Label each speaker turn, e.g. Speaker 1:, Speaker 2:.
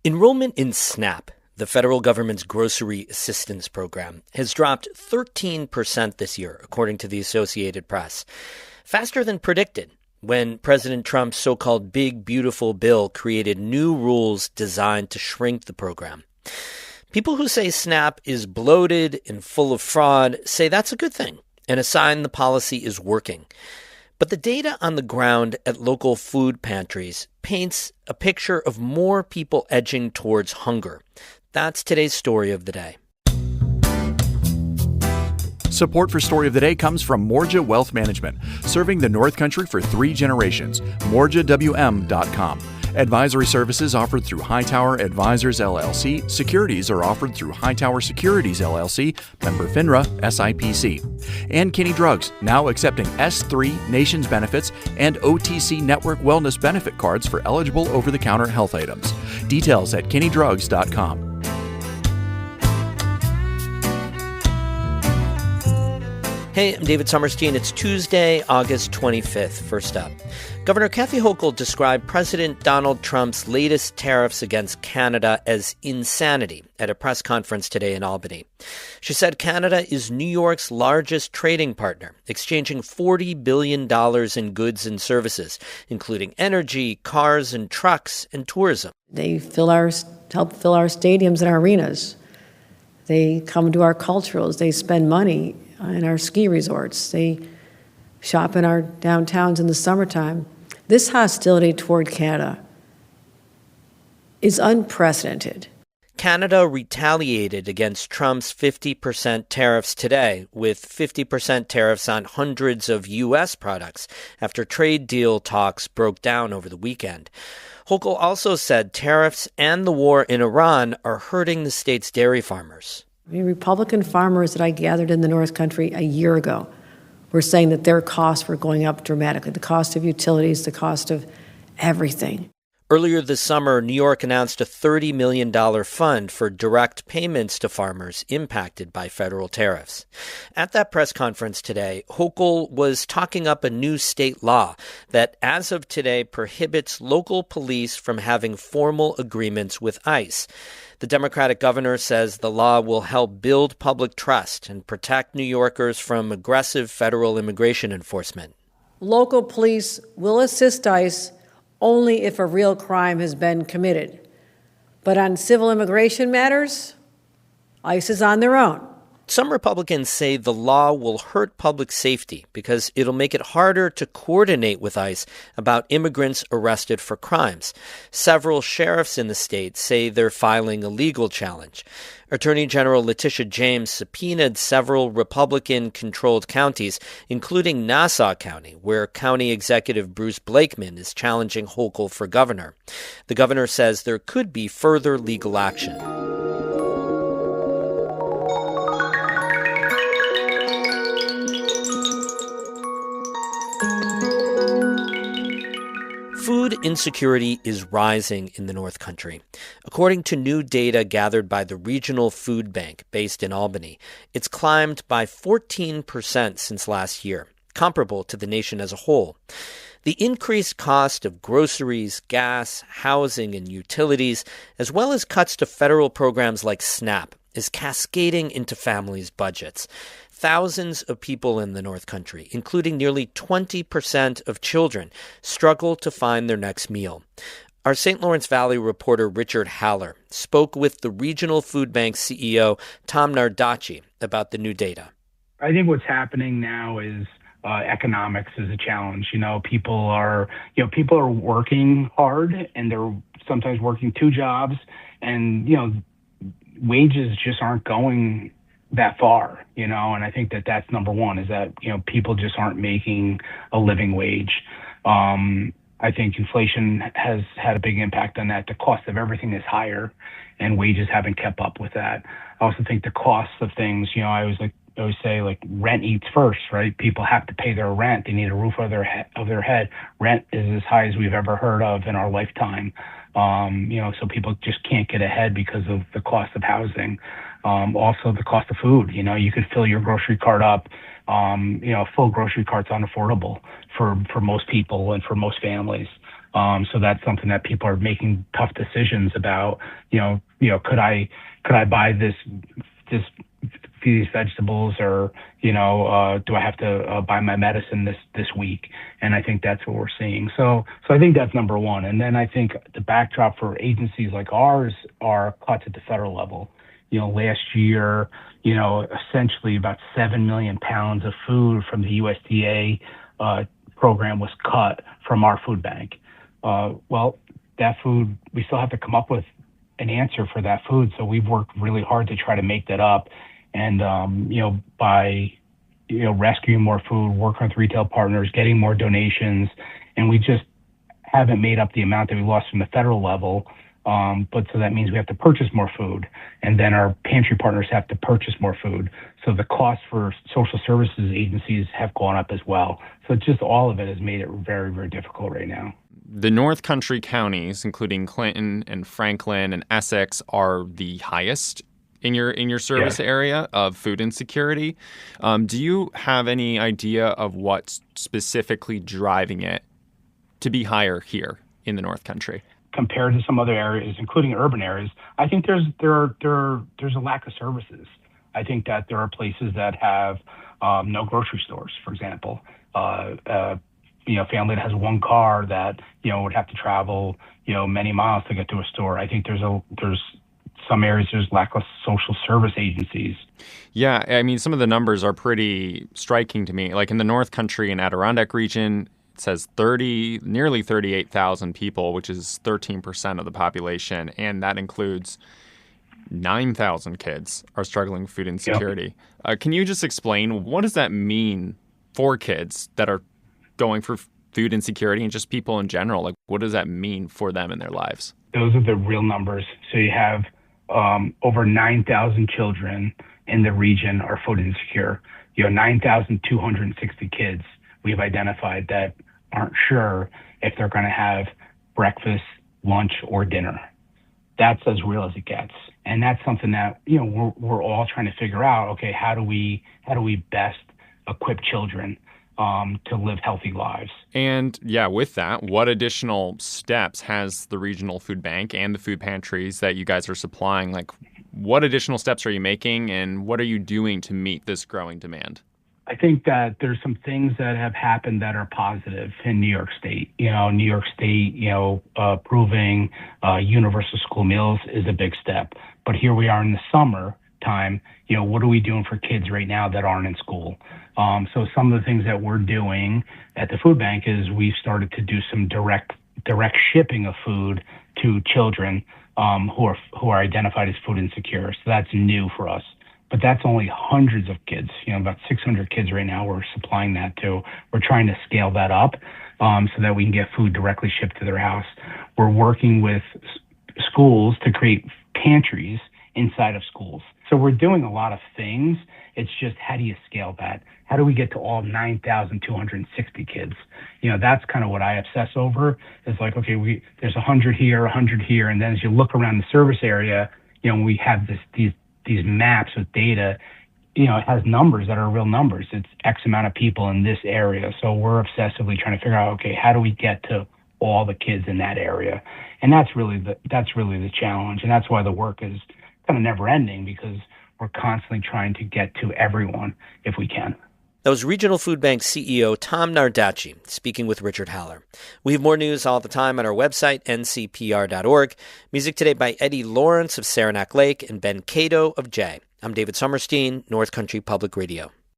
Speaker 1: Enrollment in SNAP, the federal government's grocery assistance program, has dropped 13% this year, according to the Associated Press. Faster than predicted when President Trump's so-called Big Beautiful Bill created new rules designed to shrink the program. People who say SNAP is bloated and full of fraud say that's a good thing and a sign the policy is working. But the data on the ground at local food pantries paints a picture of more people edging towards hunger. That's today's story of the day.
Speaker 2: Support for Story of the Day comes from Morja Wealth Management, serving the North Country for 3 generations. MorjaWM.com. Advisory services offered through Hightower Advisors, LLC. Securities are offered through Hightower Securities, LLC, member FINRA, SIPC. And Kinney Drugs, now accepting S3 Nations Benefits and OTC Network Wellness Benefit cards for eligible over-the-counter health items. Details at KinneyDrugs.com.
Speaker 1: Hey, I'm David Sommerstein. It's Tuesday, August 25th. First up, Governor Kathy Hochul described President Donald Trump's latest tariffs against Canada as insanity at a press conference today in Albany. She said Canada is New York's largest trading partner, exchanging $40 billion in goods and services, including energy, cars and trucks, and tourism.
Speaker 3: They help fill our stadiums and our arenas. They come to our culturals. They spend money in our ski resorts. They shop in our downtowns in the summertime. This hostility toward Canada is unprecedented.
Speaker 1: Canada retaliated against Trump's 50% tariffs today with 50% tariffs on hundreds of U.S. products after trade deal talks broke down over the weekend. Hochul also said tariffs and the war in Iran are hurting the state's dairy farmers.
Speaker 3: Republican farmers that I gathered in the North Country a year ago were saying that their costs were going up dramatically, the cost of utilities, the cost of everything.
Speaker 1: Earlier this summer, New York announced a $30 million fund for direct payments to farmers impacted by federal tariffs. At that press conference today, Hochul was talking up a new state law that, as of today, prohibits local police from having formal agreements with ICE. The Democratic governor says the law will help build public trust and protect New Yorkers from aggressive federal immigration enforcement.
Speaker 3: Local police will assist ICE only if a real crime has been committed. But on civil immigration matters, ICE is on their own.
Speaker 1: Some Republicans say the law will hurt public safety because it'll make it harder to coordinate with ICE about immigrants arrested for crimes. Several sheriffs in the state say they're filing a legal challenge. Attorney General Letitia James subpoenaed several Republican-controlled counties, including Nassau County, where County Executive Bruce Blakeman is challenging Hochul for governor. The governor says there could be further legal action. Food insecurity is rising in the North Country. According to new data gathered by the Regional Food Bank based in Albany, it's climbed by 14% since last year, comparable to the nation as a whole. The increased cost of groceries, gas, housing, and utilities, as well as cuts to federal programs like SNAP, is cascading into families' budgets. Thousands of people in the North Country, including nearly 20% of children, struggle to find their next meal. Our St. Lawrence Valley reporter Richard Haller spoke with the Regional Food Bank CEO Tom Nardacci about the new data.
Speaker 4: I think what's happening now is economics is a challenge. People are working hard, and they're sometimes working 2 jobs, and wages just aren't going that far, and I think that that's number one, is that, people just aren't making a living wage. I think inflation has had a big impact on that. The cost of everything is higher, and wages haven't kept up with that. I also think the cost of things, I always say, rent eats first, right? People have to pay their rent. They need a roof over their head. Rent is as high as we've ever heard of in our lifetime. So people just can't get ahead because of the cost of housing. Also the cost of food. You could fill your grocery cart up. A full grocery cart's unaffordable for most people and for most families. So that's something that people are making tough decisions about. Could I buy these vegetables, or do I have to buy my medicine this week? And I think that's what we're seeing. So I think that's number one. And then I think the backdrop for agencies like ours are cuts at the federal level. Last year, essentially about 7 million pounds of food from the USDA program was cut from our food bank. Well, that food, we still have to come up with an answer for that food. So we've worked really hard to try to make that up. And, by, rescuing more food, working with retail partners, getting more donations. And we just haven't made up the amount that we lost from the federal level. But so that means we have to purchase more food, and then our pantry partners have to purchase more food. So the cost for social services agencies have gone up as well. So just all of it has made it very, very difficult right now.
Speaker 5: The North Country counties, including Clinton and Franklin and Essex, are the highest in your service area of food insecurity. Do you have any idea of what's specifically driving it to be higher here in the North Country?
Speaker 4: Compared to some other areas, including urban areas, I think there's a lack of services. I think that there are places that have no grocery stores, for example. Family that has one car that would have to travel many miles to get to a store. I think there's some areas there's lack of social service agencies.
Speaker 5: Yeah, I mean, some of the numbers are pretty striking to me. Like in the North Country and Adirondack region, it says nearly 38,000 people, which is 13% of the population, and that includes 9,000 kids are struggling with food insecurity. Yep. Can you just explain, what does that mean for kids that are going for food insecurity and just people in general? Like, what does that mean for them in their lives?
Speaker 4: Those are the real numbers. So you have over 9,000 children in the region are food insecure. 9,260 kids we've identified that aren't sure if they're going to have breakfast, lunch, or dinner. That's as real as it gets. And that's something that, we're all trying to figure out, okay, how do we best equip children to live healthy lives?
Speaker 5: And with that, what additional steps has the regional food bank and the food pantries that you guys are supplying? Like, what additional steps are you making, and what are you doing to meet this growing demand?
Speaker 4: I think that there's some things that have happened that are positive in New York State. New York State, approving universal school meals is a big step. But here we are in the summer time. What are we doing for kids right now that aren't in school? So some of the things that we're doing at the food bank is we've started to do some direct shipping of food to children who are identified as food insecure. So that's new for us. But that's only hundreds of kids, about 600 kids right now we're supplying that to. We're trying to scale that up so that we can get food directly shipped to their house. We're working with schools to create pantries inside of schools. So we're doing a lot of things. It's just, how do you scale that? How do we get to all 9,260 kids? That's kind of what I obsess over. It's like, okay, there's 100 here, 100 here. And then as you look around the service area, we have these maps with data, it has numbers that are real numbers. It's X amount of people in this area. So we're obsessively trying to figure out, okay, how do we get to all the kids in that area? And that's really the challenge. And that's why the work is kind of never ending, because we're constantly trying to get to everyone if we can.
Speaker 1: That was Regional Food Bank CEO Tom Nardacci speaking with Richard Haller. We have more news all the time on our website, ncpr.org. Music today by Eddie Lawrence of Saranac Lake and Ben Cato of Jay. I'm David Sommerstein, North Country Public Radio.